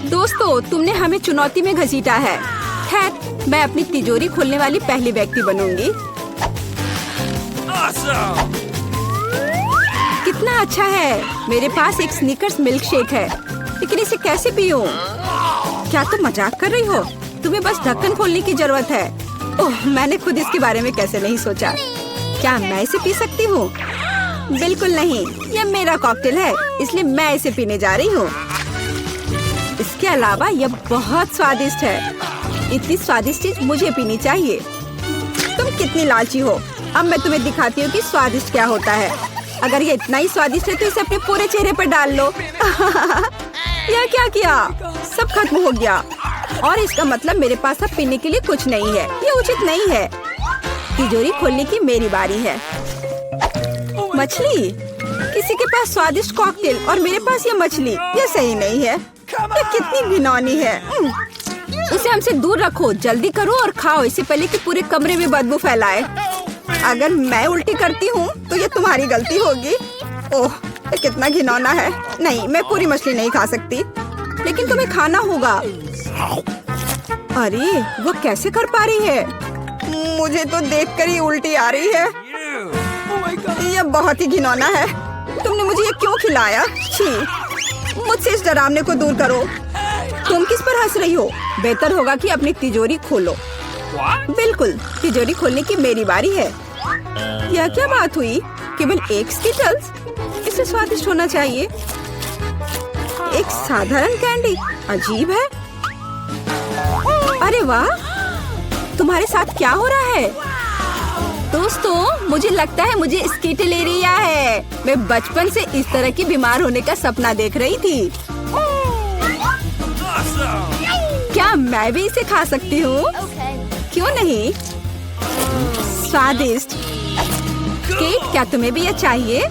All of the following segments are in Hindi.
दोस्तों, तुमने हमें चुनौती में घसीटा है। खैर, मैं अपनी तिजोरी खोलने वाली पहली व्यक्ति बनूंगी। कितना अच्छा है। मेरे पास एक स्निकर्स मिल्क शेक है, लेकिन इसे कैसे पीऊं? क्या तुम मजाक कर रही हो? तुम्हें बस ढक्कन खोलने की जरूरत है। ओह, मैंने खुद इसके बारे में कैसे नहीं सोचा। क्या मैं इसे पी सकती हूँ? बिल्कुल नहीं, यह मेरा कॉकटेल है, इसलिए मैं इसे पीने जा रही हूँ। इसके अलावा यह बहुत स्वादिष्ट है। इतनी स्वादिष्ट चीज मुझे पीनी चाहिए। तुम कितनी लालची हो। अब मैं तुम्हें दिखाती हूँ कि स्वादिष्ट क्या होता है। अगर ये इतना ही स्वादिष्ट है तो इसे अपने पूरे चेहरे पर डाल लो। यह क्या किया? सब खत्म हो गया। और इसका मतलब मेरे पास अब पीने के लिए कुछ नहीं है। ये उचित नहीं है। तिजोरी खोलने की मेरी बारी है। मछली? किसी के पास स्वादिष्ट कॉकटेल और मेरे पास ये मछली। ये सही नहीं है। ये कितनी घिनौनी है। इसे हमसे दूर रखो। जल्दी करो और खाओ, इससे पहले कि पूरे कमरे में बदबू फैलाए। अगर मैं उल्टी करती हूँ तो ये तुम्हारी गलती होगी। ओह, ये कितना घिनौना है। नहीं, मैं पूरी मछली नहीं खा सकती, लेकिन तुम्हें खाना होगा। अरे, वो कैसे कर पा रही है? मुझे तो देखकर ही उल्टी आ रही है। ये बहुत ही घिनौना है। तुमने मुझे ये क्यों खिलाया? छी! मुझसे इस डरावने को दूर करो। तुम किस पर हंस रही हो? बेहतर होगा कि अपनी तिजोरी खोलो। बिल्कुल, तिजोरी खोलने की मेरी बारी है। यह क्या बात हुई? केवल एक स्किटल्स? इसे स्वादिष्ट होना चाहिए। एक साधारण कैंडी? अजीब है। अरे वाह, तुम्हारे साथ क्या हो रहा है? दोस्तों, मुझे लगता है मुझे स्किटलेरिया है। मैं बचपन से इस तरह की बीमार होने का सपना देख रही थी। क्या मैं भी इसे खा सकती हूँ? क्यों नहीं? स्वादिष्ट। केट, क्या तुम्हें भी यह चाहिए?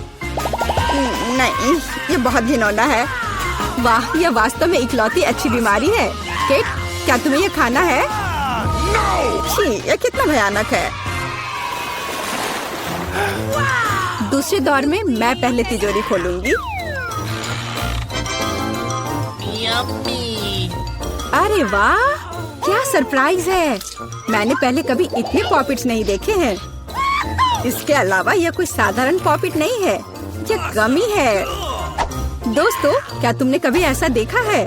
नहीं, ये बहुत घिनौना है। वाह, यह वास्तव में इकलौती अच्छी बीमारी है। केट, क्या तुम्हें यह खाना है? छी, यह कितना भयानक है। दूसरे दौर में मैं पहले तिजोरी खोलूंगी। अरे वाह, क्या सरप्राइज है। मैंने पहले कभी इतने पॉपिट्स नहीं देखे हैं। इसके अलावा यह कोई साधारण पॉपिट नहीं है, यह गमी है। दोस्तों, क्या तुमने कभी ऐसा देखा है?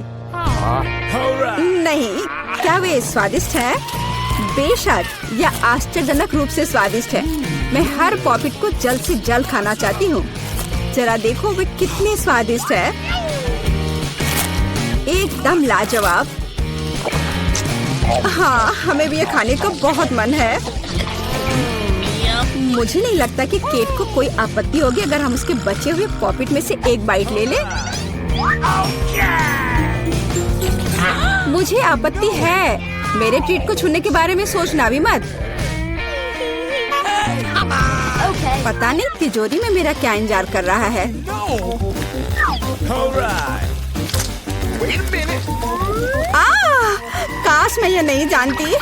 नहीं। क्या वे स्वादिष्ट है? बेशक, यह आश्चर्यजनक रूप से स्वादिष्ट है। मैं हर पॉपिट को जल्द से जल्द खाना चाहती हूँ। जरा देखो वे कितने स्वादिष्ट है। एकदम लाजवाब। हाँ, हमें भी ये खाने का बहुत मन है। मुझे नहीं लगता कि केट को कोई आपत्ति होगी अगर हम उसके बचे हुए पॉपिट में से एक बाइट ले लें। मुझे आपत्ति है। मेरे ट्रीट को छूने के बारे में सोचना भी मत। पता नहीं तिजोरी में मेरा क्या इंतजार कर रहा है। काश मैं ये नहीं जानती।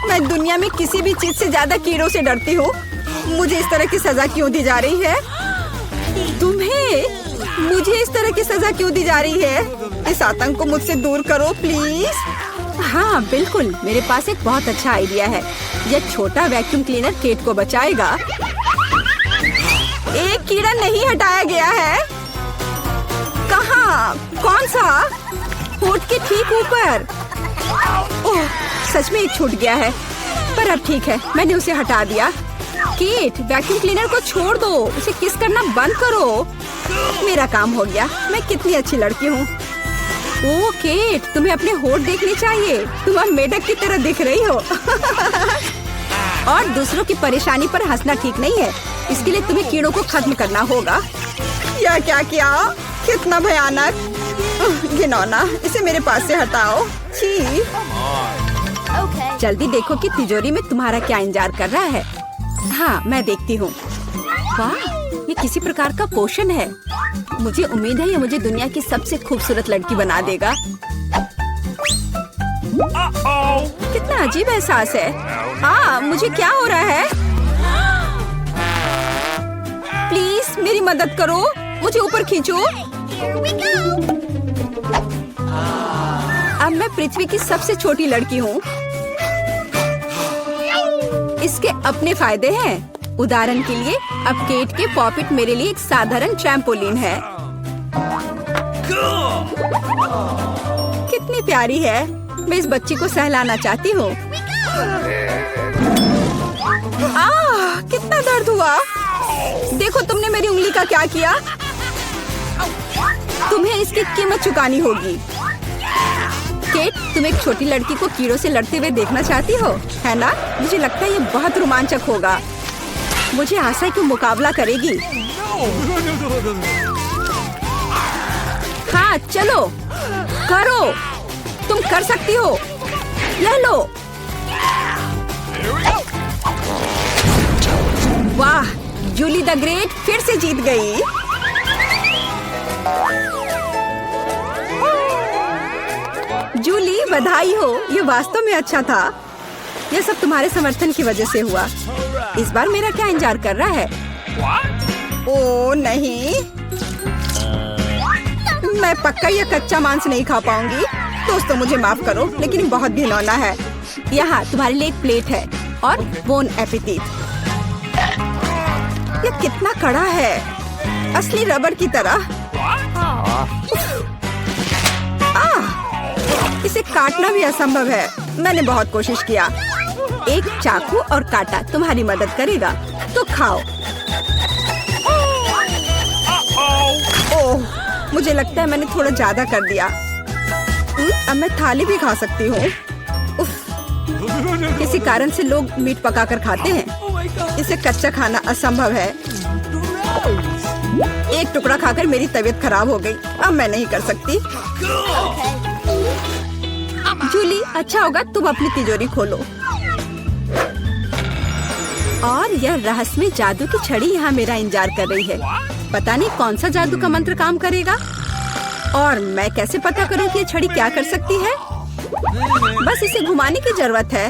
मैं दुनिया में किसी भी चीज से ज्यादा कीड़ों से डरती हूँ। मुझे इस तरह की सजा क्यों दी जा रही है? तुम्हें मुझे इस तरह की सजा क्यों दी जा रही है? इस आतंक को मुझसे दूर करो प्लीज। हाँ बिल्कुल, मेरे पास एक बहुत अच्छा आइडिया है। यह छोटा वैक्यूम क्लीनर केट को बचाएगा। एक कीड़ा नहीं हटाया गया है। कहाँ? कौन सा? होठ के ठीक ऊपर। ओह, सच में एक छूट गया है, पर अब ठीक है, मैंने उसे हटा दिया। केट, वैक्यूम क्लीनर को छोड़ दो, उसे किस करना बंद करो। मेरा काम हो गया। मैं कितनी अच्छी लड़की हूँ। ओह केट, तुम्हें अपने होठ देखने चाहिए। तुम अब मेढक की तरह दिख रही हो। और दूसरों की परेशानी पर हंसना ठीक नहीं है। इसके लिए तुम्हें कीड़ों को खत्म करना होगा। यह क्या किया? कितना भयानक, घिनौना। इसे मेरे पास से हटाओ। छी। जल्दी देखो कि तिजोरी में तुम्हारा क्या इंतजार कर रहा है। हाँ, मैं देखती हूँ। वाह, ये किसी प्रकार का पोषण है। मुझे उम्मीद है ये मुझे दुनिया की सबसे खूबसूरत लड़की बना देगा। कितना अजीब एहसास है। मुझे क्या हो रहा है? प्लीज मेरी मदद करो, मुझे ऊपर खींचो। अब मैं पृथ्वी की सबसे छोटी लड़की हूँ। इसके अपने फायदे हैं। उदाहरण के लिए अब केट के पॉपिट मेरे लिए एक साधारण ट्रैम्पोलिन है। कितनी प्यारी है। मैं इस बच्ची को सहलाना चाहती हूँ। कितना दर्द हुआ। देखो तुमने मेरी उंगली का क्या किया। तुम्हें इसकी कीमत चुकानी होगी। केट, तुम एक छोटी लड़की को कीड़ों से लड़ते हुए देखना चाहती हो, है ना? मुझे लगता है ये बहुत रोमांचक होगा। मुझे आशा है कि मुकाबला करेगी। हाँ चलो करो, तुम कर सकती हो। ले लो। वाह, जूली द ग्रेट फिर से जीत गई। जूली बधाई हो, ये वास्तव में अच्छा था। यह सब तुम्हारे समर्थन की वजह से हुआ। इस बार मेरा क्या इंतजार कर रहा है? ओह नहीं, मैं पक्का यह कच्चा मांस नहीं खा पाऊंगी। दोस्तों मुझे माफ करो, लेकिन बहुत घिनौना है। यहाँ तुम्हारे लिए एक प्लेट है और बोन एपेटिट। यह कितना कड़ा है, असली रबर की तरह। इसे काटना भी असंभव है। मैंने बहुत कोशिश किया। एक चाकू और कांटा तुम्हारी मदद करेगा, तो खाओ। ओह, मुझे लगता है मैंने थोड़ा ज्यादा कर दिया। अब मैं थाली भी खा सकती हूँ। किसी कारण से लोग मीट पकाकर खाते हैं। इसे कच्चा खाना असंभव है। एक टुकड़ा खाकर मेरी तबीयत खराब हो गई। अब मैं नहीं कर सकती। जूली, अच्छा होगा तुम अपनी तिजोरी खोलो। और यह रहस्यमय जादू की छड़ी यहाँ मेरा इंतजार कर रही है। पता नहीं कौन सा जादू का मंत्र काम करेगा। और मैं कैसे पता करूँ कि ये छड़ी क्या कर सकती है? बस इसे घुमाने की जरूरत है।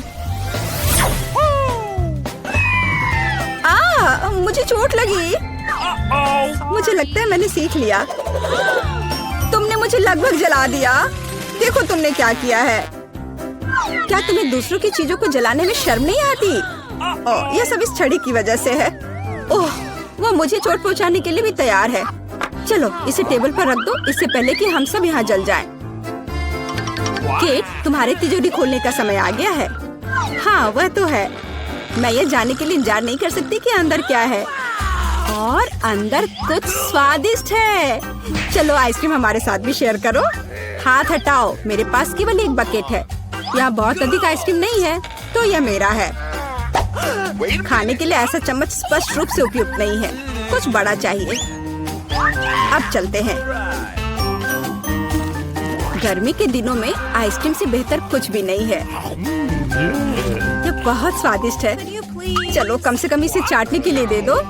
मुझे चोट लगी। मुझे लगता है मैंने सीख लिया। तुमने मुझे लगभग जला दिया। देखो तुमने क्या किया है। क्या तुम्हें दूसरों की चीजों को जलाने में शर्म नहीं आती? ओह, यह सब इस छड़ी की वजह से है। ओह, वो मुझे चोट पहुंचाने के लिए भी तैयार है। चलो इसे टेबल पर रख दो, इससे पहले कि हम सब यहाँ जल जाएं। केट, तुम्हारे तिजोरी खोलने का समय आ गया है। हाँ वह तो है। मैं ये जानने के लिए इंतजार नहीं कर सकती कि अंदर क्या है। और अंदर कुछ स्वादिष्ट है। चलो आइसक्रीम हमारे साथ भी शेयर करो। हाथ हटाओ, मेरे पास केवल एक बकेट है। यहाँ बहुत अधिक आइसक्रीम नहीं है, तो यह मेरा है। खाने के लिए ऐसा चम्मच स्पष्ट रूप से उपयुक्त नहीं है। कुछ बड़ा चाहिए। अब चलते हैं। गर्मी के दिनों में आइसक्रीम से बेहतर कुछ भी नहीं है। यह बहुत स्वादिष्ट है। चलो कम से कम इसे चाटने के लिए दे दो।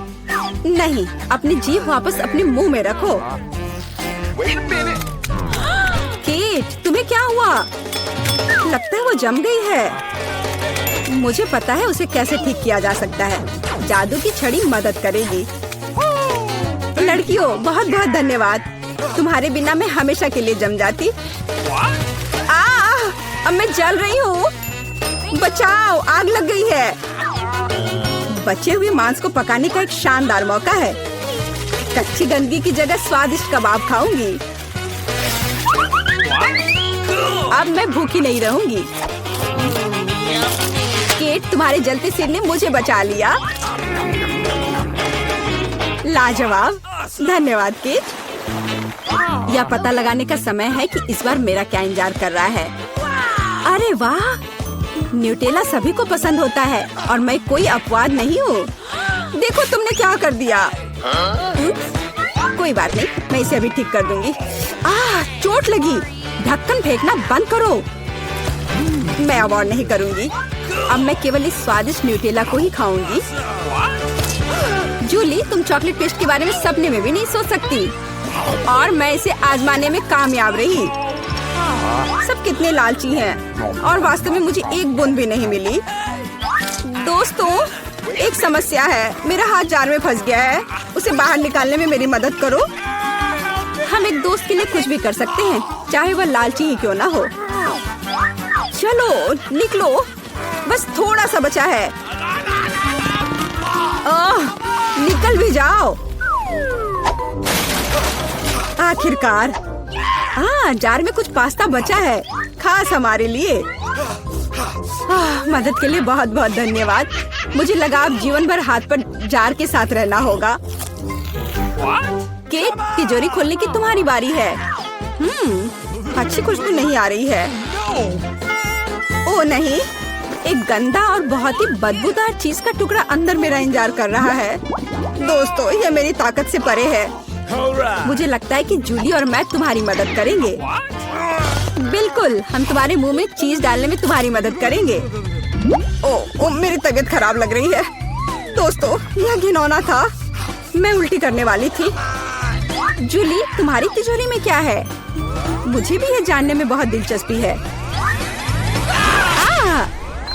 नहीं, अपनी जीभ वापस अपने मुंह में रखो। केट, तुम्हें क्या हुआ? लगता है वो जम गई है। मुझे पता है उसे कैसे ठीक किया जा सकता है। जादू की छड़ी मदद करेगी। लड़कियों, बहुत बहुत धन्यवाद। तुम्हारे बिना मैं हमेशा के लिए जम जाती। अब मैं जल रही हूँ। बचाओ, आग लग गई है। बचे हुए मांस को पकाने का एक शानदार मौका है। कच्ची गंदगी की जगह स्वादिष्ट कबाब खाऊंगी। अब मैं भूखी नहीं रहूंगी। केट, तुम्हारे जलते सिर ने मुझे बचा लिया। लाजवाब, धन्यवाद केट। यह पता लगाने का समय है कि इस बार मेरा क्या इंतजार कर रहा है। अरे वाह, न्यूटेला सभी को पसंद होता है और मैं कोई अपवाद नहीं हूँ। देखो तुमने क्या कर दिया। कोई बात नहीं, मैं इसे अभी ठीक कर दूंगी। चोट लगी। ढक्कन फेंकना बंद करो। मैं अब और नहीं करूंगी। अब मैं केवल इस स्वादिष्ट न्यूटेला को ही खाऊंगी। जूली, तुम चॉकलेट पेस्ट के बारे में सपने में भी नहीं सोच सकती। और मैं इसे आजमाने में कामयाब रही। सब कितने लालची हैं और वास्तव में मुझे एक बूंद भी नहीं मिली। दोस्तों, एक समस्या है। मेरा हाथ जार में फंस गया है। उसे बाहर निकालने में मेरी मदद करो। हम एक दोस्त के लिए कुछ भी कर सकते हैं, चाहे वह लालची ही क्यों ना हो। चलो निकलो, बस थोड़ा सा बचा है। निकल भी जाओ। आखिरकार। जार में कुछ पास्ता बचा है, खास हमारे लिए। मदद के लिए बहुत बहुत धन्यवाद। मुझे लगा अब जीवन भर हाथ पर जार के साथ रहना होगा। केट, तिजोरी खोलने की तुम्हारी बारी है। अच्छी खुशबू नहीं आ रही है। ओ नहीं, एक गंदा और बहुत ही बदबूदार चीज का टुकड़ा अंदर मेरा इंतजार कर रहा है। दोस्तों, ये मेरी ताकत से परे है। मुझे लगता है कि जूली और मैं तुम्हारी मदद करेंगे। बिल्कुल, हम तुम्हारे मुंह में चीज डालने में तुम्हारी मदद करेंगे। ओ, मेरी तबीयत खराब लग रही है। दोस्तों, यह घिनौना था। मैं उल्टी करने वाली थी। जूली, तुम्हारी तिजोरी में क्या है? मुझे भी ये जानने में बहुत दिलचस्पी है।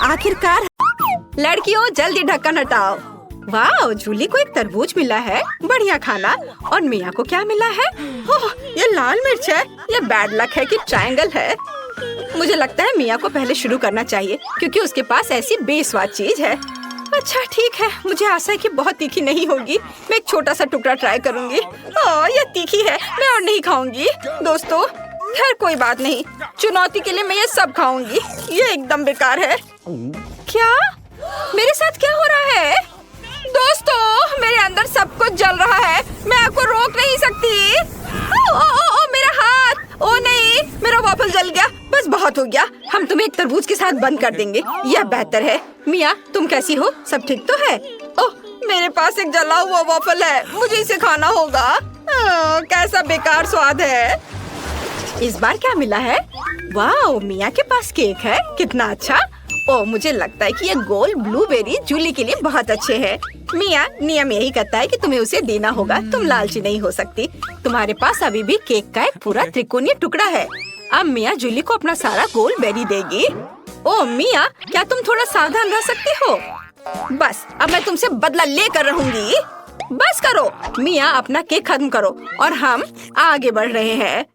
आखिरकार। लड़कियों, जल्दी ढक्कन हटाओ। वाह, जूली को एक तरबूज मिला है, बढ़िया खाना। और मिया को क्या मिला है? ओह, ये लाल मिर्च है। ये बैड लक है कि ट्रायंगल है। मुझे लगता है मिया को पहले शुरू करना चाहिए, क्योंकि उसके पास ऐसी बेस्वाद चीज है। अच्छा ठीक है, मुझे आशा है कि बहुत तीखी नहीं होगी। मैं एक छोटा सा टुकड़ा ट्राई करूंगी। ये तीखी है, मैं और नहीं खाऊंगी। दोस्तों, खैर कोई बात नहीं, चुनौती के लिए मैं ये सब खाऊंगी। ये एकदम बेकार है। क्या मेरे साथ क्या हो रहा है? दोस्तों, मेरे अंदर सब कुछ जल रहा है। मैं आपको रोक नहीं सकती। ओ, मेरा हाथ। ओ नहीं, मेरा वॉफल जल गया। बस बहुत हो गया, हम तुम्हें एक तरबूज के साथ बंद कर देंगे। यह बेहतर है। मिया, तुम कैसी हो? सब ठीक तो है? ओह, मेरे पास एक जला हुआ वॉफल है, मुझे इसे खाना होगा। कैसा बेकार स्वाद है। इस बार क्या मिला है? वाह, मिया के पास केक है, कितना अच्छा। मुझे लगता है कि ये गोल ब्लूबेरी जूली के लिए बहुत अच्छे हैं। मिया, नियम यही कहता है कि तुम्हें उसे देना होगा। तुम लालची नहीं हो सकती। तुम्हारे पास अभी भी केक का एक पूरा त्रिकोणीय टुकड़ा है। अब मिया जूली को अपना सारा गोल बेरी देगी। मिया, क्या तुम थोड़ा सावधान रह सकती हो? बस, अब मैं तुमसे बदला लेकर रहूंगी। बस करो मिया, अपना केक खत्म करो और हम आगे बढ़ रहे हैं।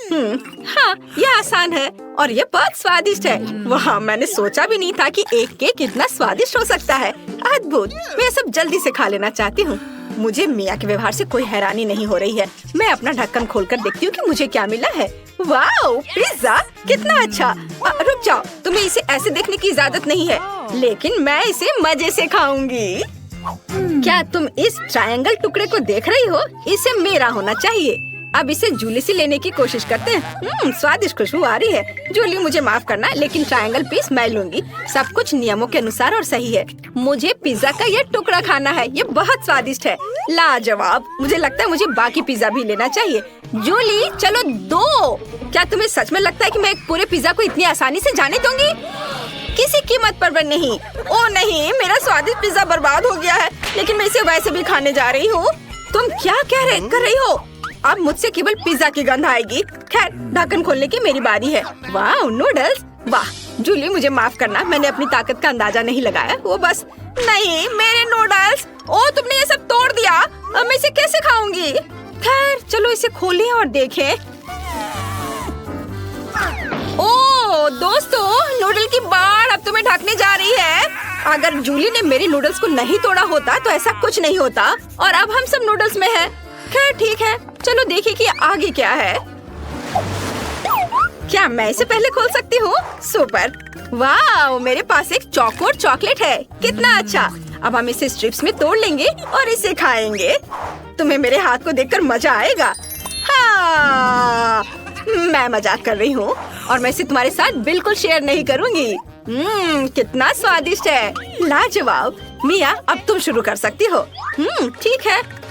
हाँ, यह आसान है और ये बहुत स्वादिष्ट है। वाह, मैंने सोचा भी नहीं था कि एक केक इतना स्वादिष्ट हो सकता है। अद्भुत। मैं सब जल्दी से खा लेना चाहती हूँ। मुझे मिया के व्यवहार से कोई हैरानी नहीं हो रही है। मैं अपना ढक्कन खोलकर देखती हूँ कि मुझे क्या मिला है। वाह, पिज्जा, कितना अच्छा। रुक जाओ, तुम्हें इसे ऐसे देखने की इजाजत नहीं है, लेकिन मैं इसे मजे से खाऊंगी। क्या तुम इस ट्रायंगल टुकड़े को देख रही हो? इसे मेरा होना चाहिए। अब इसे जूली से लेने की कोशिश करते हैं। स्वादिष्ट खुशबू आ रही है। जूली, मुझे माफ करना, लेकिन ट्रायंगल पीस मैं लूंगी। सब कुछ नियमों के अनुसार और सही है। मुझे पिज्जा का ये टुकड़ा खाना है। ये बहुत स्वादिष्ट है, लाजवाब। मुझे लगता है मुझे बाकी पिज्जा भी लेना चाहिए। जूली, चलो दो। क्या तुम्हें सच में लगता है कि मैं एक पूरे पिज्जा को इतनी आसानी से जाने दूंगी? किसी कीमत पर नहीं। ओ नहीं, मेरा स्वादिष्ट पिज्जा बर्बाद हो गया है, लेकिन मैं इसे वैसे भी खाने जा रही हूँ। तुम क्या कर रही हो? अब मुझसे केवल पिज्जा की गंध आएगी। खैर, ढक्कन खोलने की मेरी बारी है। वाह, नूडल्स। वाह जूली, मुझे माफ करना, मैंने अपनी ताकत का अंदाजा नहीं लगाया। वो बस नहीं, मेरे नूडल्स। तुमने ये सब तोड़ दिया। अब मैं इसे कैसे खाऊंगी? खैर, चलो इसे खोलें और देखें। दोस्तों, नूडल की बाढ़ अब तुम्हें ढकने जा रही है। अगर जूली ने मेरे नूडल्स को नहीं तोड़ा होता तो ऐसा कुछ नहीं होता और अब हम सब नूडल्स में हैं। खैर ठीक है, चलो देखें कि आगे क्या है। क्या मैं इसे पहले खोल सकती हूँ? सुपर। वाह, मेरे पास एक चौकोर चॉकलेट है, कितना अच्छा। अब हम इसे स्ट्रिप्स में तोड़ लेंगे और इसे खाएंगे। तुम्हें मेरे हाथ को देखकर मजा आएगा। हाँ, मैं मजाक कर रही हूँ और मैं इसे तुम्हारे साथ बिल्कुल शेयर नहीं करूँगी। कितना स्वादिष्ट है, लाजवाब। मिया, अब तुम शुरू कर सकती हो। ठीक है।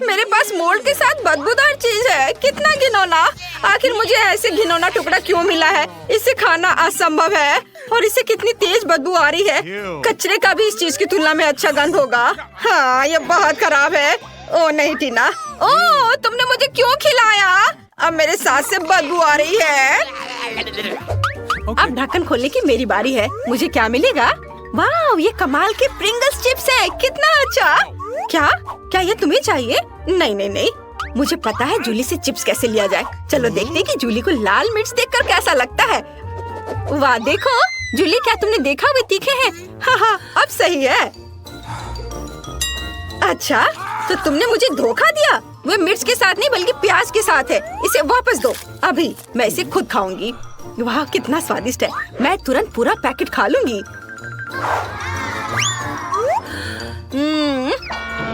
मेरे पास मोल्ड के साथ बदबूदार चीज है, कितना घिनौना। आखिर मुझे ऐसे घिनौना टुकड़ा क्यों मिला है? इसे खाना असंभव है और इसे कितनी तेज बदबू आ रही है। कचरे का भी इस चीज की तुलना में अच्छा गंध होगा। हाँ, ये बहुत खराब है। नहीं टीना, तुमने मुझे क्यों खिलाया? अब मेरे सांस से बदबू आ रही है। अब ढक्कन खोलने की मेरी बारी है। मुझे क्या मिलेगा? वाह, ये कमाल के प्रिंगल्स चिप्स है, कितना अच्छा। क्या ये तुम्हें चाहिए? नहीं, मुझे पता है जूली से चिप्स कैसे लिया जाए। चलो देखते हैं कि जूली को लाल मिर्च देखकर कैसा लगता है। वाह देखो जूली, क्या तुमने देखा वे तीखे हैं? हाँ, अब सही है। अच्छा, तो तुमने मुझे धोखा दिया। वे मिर्च के साथ नहीं बल्कि प्याज के साथ है। इसे वापस दो। अभी मैं इसे खुद खाऊंगी। वाह कितना स्वादिष्ट है। मैं तुरंत पूरा पैकेट खा लूंगी।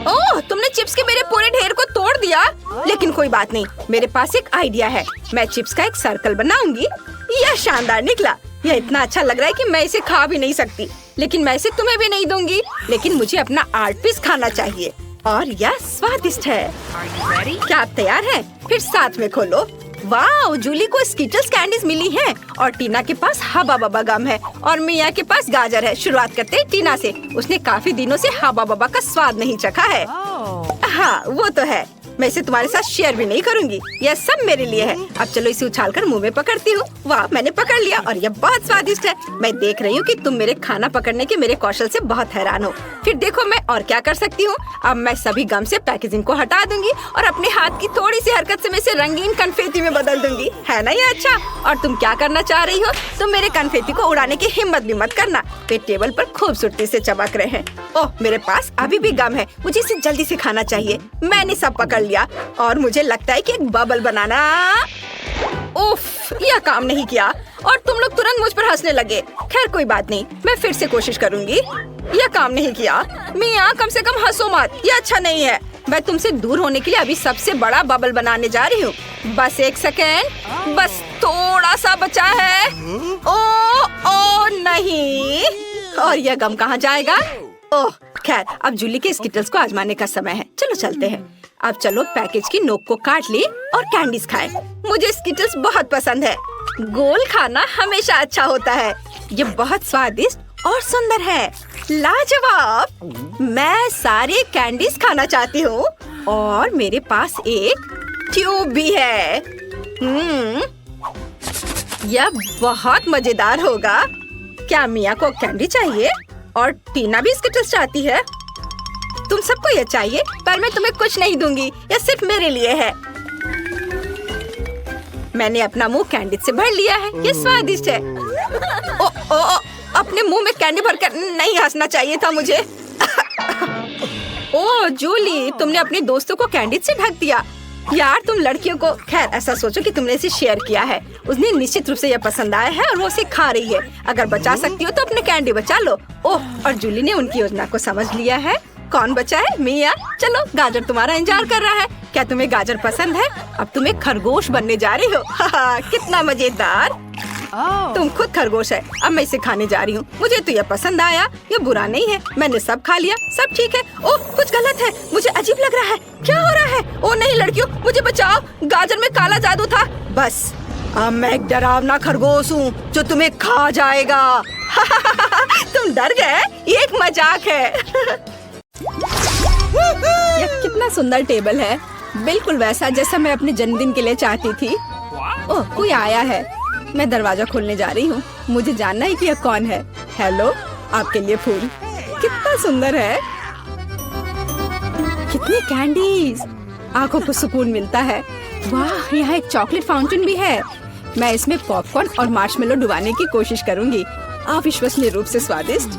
ओह, तुमने चिप्स के मेरे पूरे ढेर को तोड़ दिया। लेकिन कोई बात नहीं, मेरे पास एक आइडिया है। मैं चिप्स का एक सर्कल बनाऊंगी। यह शानदार निकला। यह इतना अच्छा लग रहा है कि मैं इसे खा भी नहीं सकती। लेकिन मैं इसे तुम्हें भी नहीं दूंगी। लेकिन मुझे अपना 8 पीस खाना चाहिए और यह स्वादिष्ट है। क्या आप तैयार हैं? फिर साथ में खोलो। वाह, जूली को स्किटल्स कैंडीज मिली हैं और टीना के पास हबा बबा गम है और मिया के पास गाजर है। शुरुआत करते हैं टीना से। उसने काफी दिनों से हबा बबा का स्वाद नहीं चखा है। हाँ, वो तो है। मैं इसे तुम्हारे साथ शेयर भी नहीं करूंगी। यह सब मेरे लिए है। अब चलो इसे उछालकर मुंह में पकड़ती हूँ। वाह, मैंने पकड़ लिया और यह बहुत स्वादिष्ट है। मैं देख रही हूँ कि तुम मेरे खाना पकड़ने के मेरे कौशल से बहुत हैरान हो। फिर देखो मैं और क्या कर सकती हूँ। अब मैं सभी गम से पैकेजिंग को हटा दूंगी और अपने हाथ की थोड़ी सी हरकत से मैं इसे रंगीन कन्फेटी में बदल दूंगी। है ना ये अच्छा? और तुम क्या करना चाह रही हो? तुम मेरे कन्फेटी को उड़ाने की हिम्मत भी मत करना। वे टेबल पर खूबसूरती से चमक रहे हैं। ओह, मेरे पास अभी भी गम है। मुझे इसे जल्दी से खाना चाहिए। मैंने सब पकड़ लिया और मुझे लगता है कि एक बबल बनाना। उफ, यह काम नहीं किया और तुम लोग तुरंत मुझ पर हंसने लगे। खैर कोई बात नहीं, मैं फिर से कोशिश करूंगी। यह काम नहीं किया। मिया, कम से कम हंसो मत। यह अच्छा नहीं है। मैं तुमसे दूर होने के लिए अभी सबसे बड़ा बबल बनाने जा रही हूँ। बस एक सेकेंड, बस थोड़ा सा बचा है। ओ नहीं, और यह गम कहाँ जाएगा? ओह खैर, अब जूली के स्किटल्स को आजमाने का समय है। चलो चलते हैं। अब चलो पैकेज की नोक को काट ले और कैंडीज खाएं। मुझे स्किटल्स बहुत पसंद है। गोल खाना हमेशा अच्छा होता है। ये बहुत स्वादिष्ट और सुंदर है। लाजवाब। मैं सारे कैंडीज खाना चाहती हूँ और मेरे पास एक ट्यूब भी है। यह बहुत मजेदार होगा। क्या मिया को कैंडी चाहिए? और टीना भी स्किटल्स चाहती है। तुम सबको यह चाहिए, पर मैं तुम्हें कुछ नहीं दूंगी। यह सिर्फ मेरे लिए है। मैंने अपना मुंह कैंडी से भर लिया है। यह स्वादिष्ट है। अपने मुंह में कैंडी भरकर नहीं हंसना चाहिए था मुझे। ओह जूली, तुमने अपने दोस्तों को कैंडी से ढक दिया। यार तुम लड़कियों को। खैर ऐसा सोचो कि तुमने इसे शेयर किया है। उसने निश्चित रूप से यह पसंद आया है और वो इसे खा रही है। अगर बचा सकती हो तो अपने कैंडी बचा लो। ओह, और जूली ने उनकी योजना को समझ लिया है। कौन बचा है? मिया। चलो, गाजर तुम्हारा इंतजार कर रहा है। क्या तुम्हें गाजर पसंद है? अब तुम एक खरगोश बनने जा रही हो। कितना मजेदार। तुम खुद खरगोश है। अब मैं इसे खाने जा रही हूँ। मुझे तो यह पसंद आया। यह बुरा नहीं है। मैंने सब खा लिया। सब ठीक है। ओह, कुछ गलत है। मुझे अजीब लग रहा है। क्या हो रहा है? ओह नहीं लड़कियों, मुझे बचाओ। गाजर में काला जादू था। बस अब मैं एक डरावना खरगोश हूँ जो तुम्हें खा जाएगा। तुम डर गए? ये एक मजाक है। यह कितना सुंदर टेबल है। बिल्कुल वैसा जैसा मैं अपने जन्मदिन के लिए चाहती थी। ओह, कोई आया है। मैं दरवाजा खोलने जा रही हूँ। मुझे जानना है कि यह कौन है। हेलो, आपके लिए फूल। कितना सुंदर है। कितनी कैंडीज। आंखों को सुकून मिलता है। वाह, यहाँ एक चॉकलेट फाउंटेन भी है। मैं इसमें पॉपकॉर्न और मार्शमेलो डुबाने की कोशिश करूंगी। अविश्वसनीय रूप से स्वादिष्ट।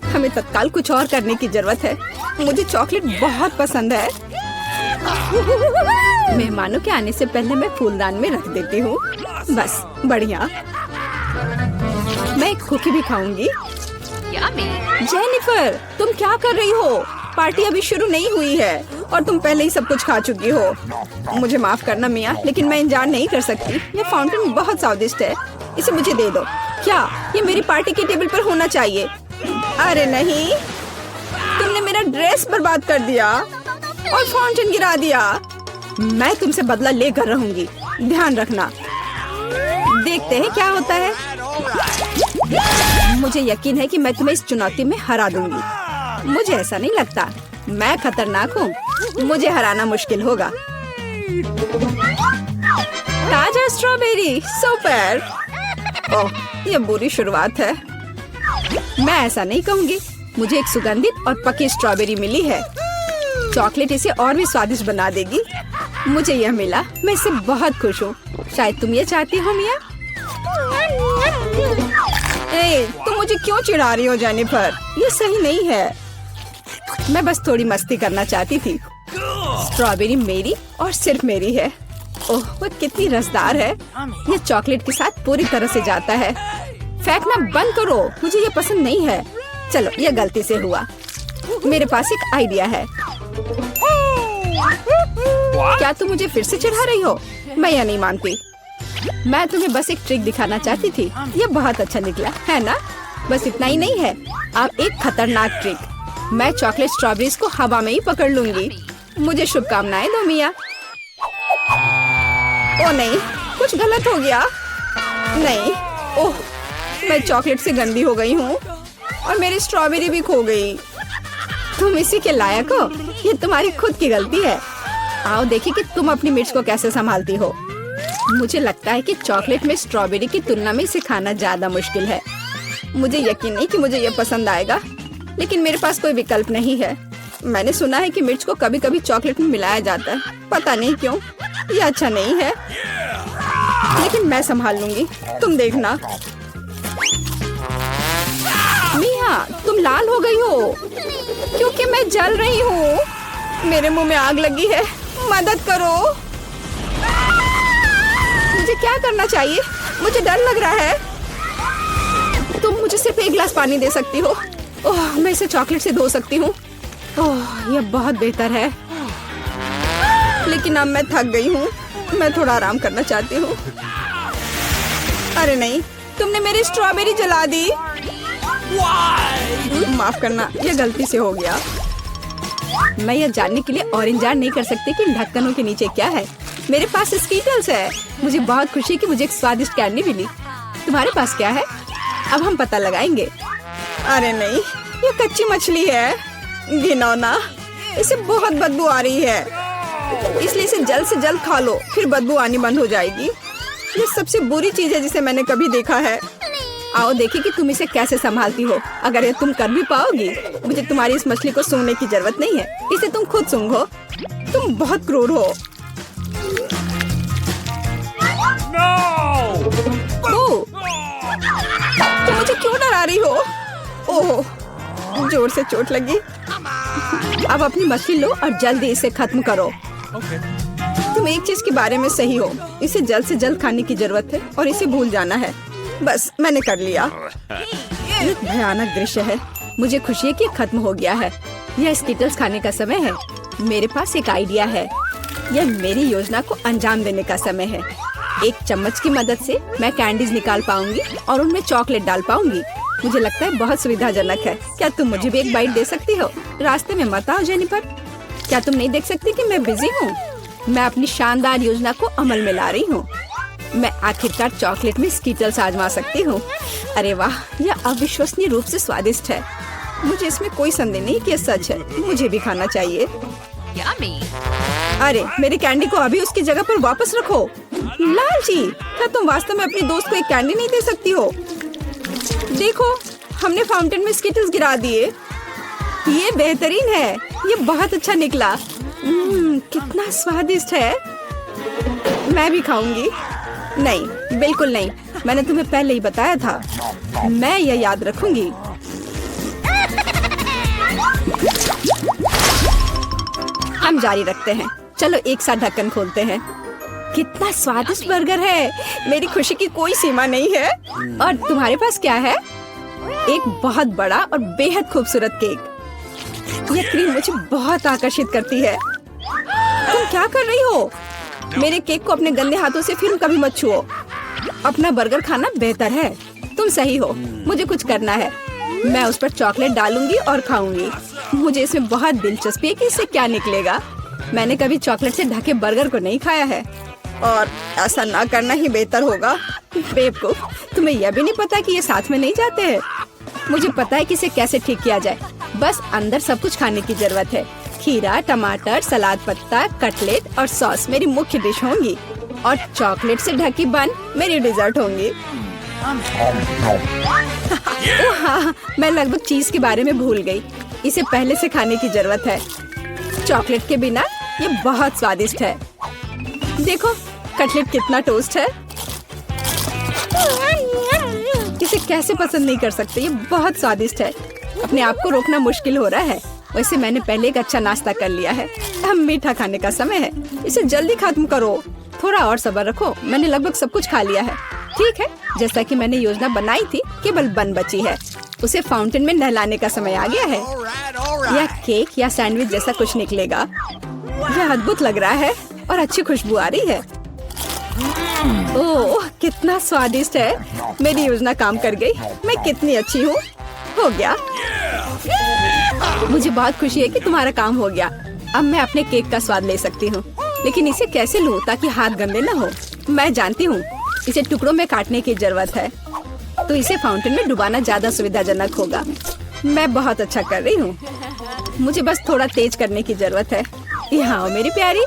हमें तत्काल कुछ और करने की जरूरत है। मुझे चॉकलेट बहुत पसंद है। मेहमानों के आने से पहले मैं फूलदान में रख देती हूँ। बस बढ़िया। मैं एक कुकी भी खाऊंगी। जेनिफर, तुम क्या कर रही हो? पार्टी अभी शुरू नहीं हुई है और तुम पहले ही सब कुछ खा चुकी हो। मुझे माफ करना मिया, लेकिन मैं इंतजार नहीं कर सकती। ये फाउंटेन बहुत स्वादिष्ट है। इसे मुझे दे दो। क्या ये मेरी पार्टी के टेबल पर होना चाहिए? अरे नहीं, तुमने मेरा ड्रेस बर्बाद कर दिया और फाउंटेन गिरा दिया। मैं तुमसे बदला लेकर रहूंगी। ध्यान रखना। देखते हैं क्या होता है। मुझे यकीन है कि मैं तुम्हें इस चुनौती में हरा दूंगी। मुझे ऐसा नहीं लगता। मैं खतरनाक हूँ। मुझे हराना मुश्किल होगा। ताजा स्ट्रॉबेरी, सुपर। ओह, ये बुरी शुरुआत है। मैं ऐसा नहीं कहूँगी। मुझे एक सुगंधित और पकी स्ट्रॉबेरी मिली है। चॉकलेट इसे और भी स्वादिष्ट बना देगी। मुझे यह मिला। मैं इससे बहुत खुश हूँ। शायद तुम ये चाहती हो मिया। तुम मुझे क्यों चिढ़ा रही हो जेनिफर? ये सही नहीं है। मैं बस थोड़ी मस्ती करना चाहती थी। स्ट्रॉबेरी मेरी और सिर्फ मेरी है। ओह, वो कितनी रसदार है। ये चॉकलेट के साथ पूरी तरह से जाता है। फेंकना बंद करो, मुझे ये पसंद नहीं है। चलो, ये गलती से हुआ। मेरे पास एक आइडिया है। क्या तुम मुझे फिर से चिढ़ा रही हो? मैं यह नहीं मानती। मैं तुम्हें बस एक ट्रिक दिखाना चाहती थी। ये बहुत अच्छा निकला है ना? बस इतना ही नहीं है, अब एक खतरनाक ट्रिक। मैं चॉकलेट स्ट्रॉबेरीज को हवा में ही पकड़ लूंगी। मुझे शुभकामनाएं दो मिया। ओ नहीं, कुछ गलत हो गया। नहीं, ओह, मैं चॉकलेट से गंदी हो गई हूँ और मेरी स्ट्रॉबेरी भी खो गई। तुम इसी के लायक हो। ये तुम्हारी खुद की गलती है। आओ देखिए कि तुम अपनी मिर्च को कैसे संभालती हो। मुझे लगता है कि चॉकलेट में स्ट्रॉबेरी की तुलना में इसे खाना ज्यादा मुश्किल है। मुझे यकीन नहीं कि मुझे ये पसंद आएगा, लेकिन मेरे पास कोई विकल्प नहीं है। मैंने सुना है कि मिर्च को कभी कभी चॉकलेट में मिलाया जाता है, पता नहीं क्यों। ये अच्छा नहीं है, लेकिन मैं संभाल लूंगी, तुम देखना। मिया, तुम लाल हो गई हो क्योंकि मैं जल रही हूँ। मेरे मुंह में आग लगी है, मदद करो। मुझे क्या करना चाहिए? मुझे डर लग रहा है। तुम मुझे सिर्फ एक गिलास पानी दे सकती हो। ओह, मैं इसे चॉकलेट से धो सकती हूँ। ओह, यह बहुत बेहतर है, लेकिन अब मैं थक गई हूँ। मैं थोड़ा आराम करना चाहती हूँ। अरे नहीं, तुमने मेरी स्ट्रॉबेरी जला दी। माफ करना, यह गलती से हो गया। मैं यह जानने के लिए और इंतजार नहीं कर सकती कि इन ढक्कनों के नीचे क्या है। मेरे पास स्कीटल्स है। मुझे बहुत खुशी कि मुझे एक स्वादिष्ट कैंडी मिली। तुम्हारे पास क्या है? अब हम पता लगाएंगे। अरे नहीं, ये कच्ची मछली है। घिनौना, इसे बहुत बदबू आ रही है, इसलिए इसे जल्द से जल्द खा लो, फिर बदबू आनी बंद हो जाएगी। ये सबसे बुरी चीज है जिसे मैंने कभी देखा है। आओ देखिए कि तुम इसे कैसे संभालती हो। अगर ये तुम कर भी पाओगी, मुझे तुम्हारी इस मछली को सूंघने की जरूरत नहीं है। इसे तुम खुद सूंघो। तुम बहुत क्रूर हो। ओह, तुम मुझे क्यों डरा रही हो? ओह, जोर से चोट लगी। अब अपनी मछली लो और जल्दी इसे खत्म करो। तुम एक चीज के बारे में सही हो, इसे जल्द से जल्द खाने की जरूरत है और इसे भूल जाना है। बस, मैंने कर लिया। ये भयानक दृश्य है। मुझे खुशी है कि खत्म हो गया है। यह स्कीटल्स खाने का समय है। मेरे पास एक आइडिया है। यह मेरी योजना को अंजाम देने का समय है। एक चम्मच की मदद से मैं कैंडीज निकाल पाऊंगी और उनमें चॉकलेट डाल पाऊंगी। मुझे लगता है बहुत सुविधाजनक है। क्या तुम मुझे भी एक बाइट दे सकती हो? रास्ते में मत आओ जेनिफर। क्या तुम नहीं देख सकती कि मैं बिजी हूँ? मैं अपनी शानदार योजना को अमल में ला रही हूँ। मैं आखिरकार चॉकलेट में स्कीटल्स आजमा सकती हूँ। अरे वाह, यह अविश्वसनीय रूप से स्वादिष्ट है। मुझे इसमें कोई संदेह नहीं कि यह सच है। मुझे भी खाना चाहिए। अरे, मेरी कैंडी को अभी उसकी जगह पर वापस रखो। लालची, क्या तुम वास्तव में अपनी दोस्त को एक कैंडी नहीं दे सकती हो? देखो, हमने फाउंटेन में स्कीटल्स गिरा दिए। ये बेहतरीन है। ये बहुत अच्छा निकला। कितना स्वादिष्ट है। मैं भी खाऊंगी। नहीं, बिल्कुल नहीं। मैंने तुम्हें पहले ही बताया था। मैं यह याद रखूंगी। हम जारी रखते हैं। चलो एक साथ ढक्कन खोलते हैं। कितना स्वादिष्ट बर्गर है। मेरी खुशी की कोई सीमा नहीं है। और तुम्हारे पास क्या है? एक बहुत बड़ा और बेहद खूबसूरत केक। यह क्रीम मुझे बहुत आकर्षित करती है। तुम क्या कर रही हो? मेरे केक को अपने गंदे हाथों से फिर कभी मत छुओ। अपना बर्गर खाना बेहतर है। तुम सही हो, मुझे कुछ करना है। मैं उस पर चॉकलेट डालूंगी और खाऊंगी। मुझे इसमें बहुत दिलचस्पी है कि इससे क्या निकलेगा। मैंने कभी चॉकलेट से ढके बर्गर को नहीं खाया है, और ऐसा ना करना ही बेहतर होगा। बेवकूफ, तुम्हें यह भी नहीं पता कि ये साथ में नहीं जाते हैं। मुझे पता है कि इसे कैसे ठीक किया जाए। बस अंदर सब कुछ खाने की जरूरत है। खीरा, टमाटर, सलाद पत्ता, कटलेट और सॉस मेरी मुख्य डिश होंगी, और चॉकलेट से ढकी बन मेरी डिजर्ट होंगी। हाँ, मैं लगभग चीज के बारे में भूल गई। इसे पहले से खाने की जरूरत है। चॉकलेट के बिना ये बहुत स्वादिष्ट है। देखो, कटलेट कितना टोस्ट है। कैसे पसंद नहीं कर सकते, ये बहुत स्वादिष्ट है। अपने आप को रोकना मुश्किल हो रहा है। वैसे मैंने पहले एक अच्छा नाश्ता कर लिया है, अब मीठा खाने का समय है। इसे जल्दी खत्म करो, थोड़ा और सब्र रखो। मैंने लगभग सब कुछ खा लिया है। ठीक है, जैसा कि मैंने योजना बनाई थी, केवल बन बची है। उसे फाउंटेन में नहलाने का समय आ गया है। यह केक या सैंडविच जैसा कुछ निकलेगा। यह अद्भुत लग रहा है और अच्छी खुशबू आ रही है। ओह, कितना स्वादिष्ट है। मेरी योजना काम कर गई। मैं कितनी अच्छी हूँ। हो गया। मुझे बहुत खुशी है कि तुम्हारा काम हो गया। अब मैं अपने केक का स्वाद ले सकती हूँ, लेकिन इसे कैसे लूँ ताकि हाथ गंदे न हो। मैं जानती हूँ, इसे टुकड़ों में काटने की जरूरत है, तो इसे फाउंटेन में डुबाना ज्यादा सुविधाजनक होगा। मैं बहुत अच्छा कर रही हूँ। मुझे बस थोड़ा तेज करने की जरूरत है। यहाँ आओ मेरी प्यारी,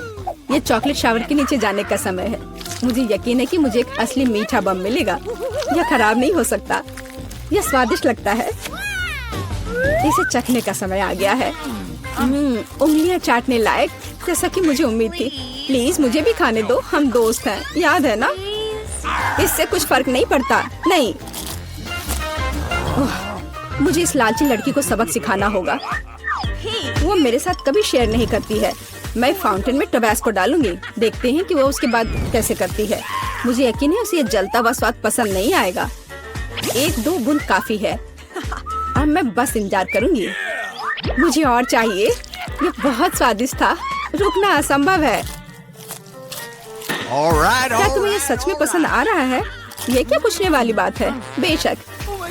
ये चॉकलेट शावर के नीचे जाने का समय है। मुझे यकीन है कि मुझे एक असली मीठा बम मिलेगा। यह खराब नहीं हो सकता। यह स्वादिष्ट लगता है। इसे चखने का समय आ गया है। उंगलियां चाटने लायक, जैसा कि मुझे उम्मीद थी। प्लीज मुझे भी खाने दो, हम दोस्त हैं, याद है ना? इससे कुछ फर्क नहीं पड़ता। नहीं, मुझे इस लालची लड़की को सबक सिखाना होगा। वो मेरे साथ कभी शेयर नहीं करती है। मैं फाउंटेन में टबैस्को डालूंगी। देखते हैं कि वो उसके बाद कैसे करती है। मुझे यकीन है उसे ये जलता हुआ स्वाद पसंद नहीं आएगा। 1-2 बूंद काफी है। अब मैं बस इंतजार करूंगी। मुझे और चाहिए। ये बहुत स्वादिष्ट था, रुकना असंभव है। क्या तुम्हें ये सच में पसंद आ रहा है? ये क्या पूछने वाली बात है? बेशक,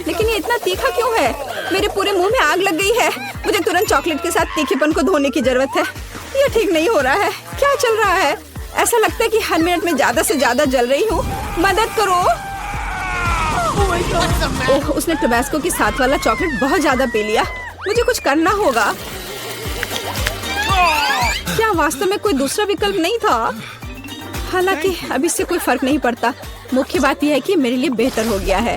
लेकिन ये इतना तीखा क्यों है? मेरे पूरे मुंह में आग लग गई है। मुझे तुरंत चॉकलेट के साथ तीखेपन को धोने की जरूरत है। ये ठीक नहीं हो रहा है। क्या चल रहा है? ऐसा लगता है कि हर मिनट में ज्यादा से ज्यादा जल रही हूँ। मदद करो। ओह, उसने टबैस्को के साथ वाला चॉकलेट बहुत ज्यादा पी लिया। मुझे कुछ करना होगा। क्या वास्तव में कोई दूसरा विकल्प नहीं था? हालांकि अब इससे कोई फर्क नहीं पड़ता। मुख्य बात यह है कि मेरे लिए बेहतर हो गया है।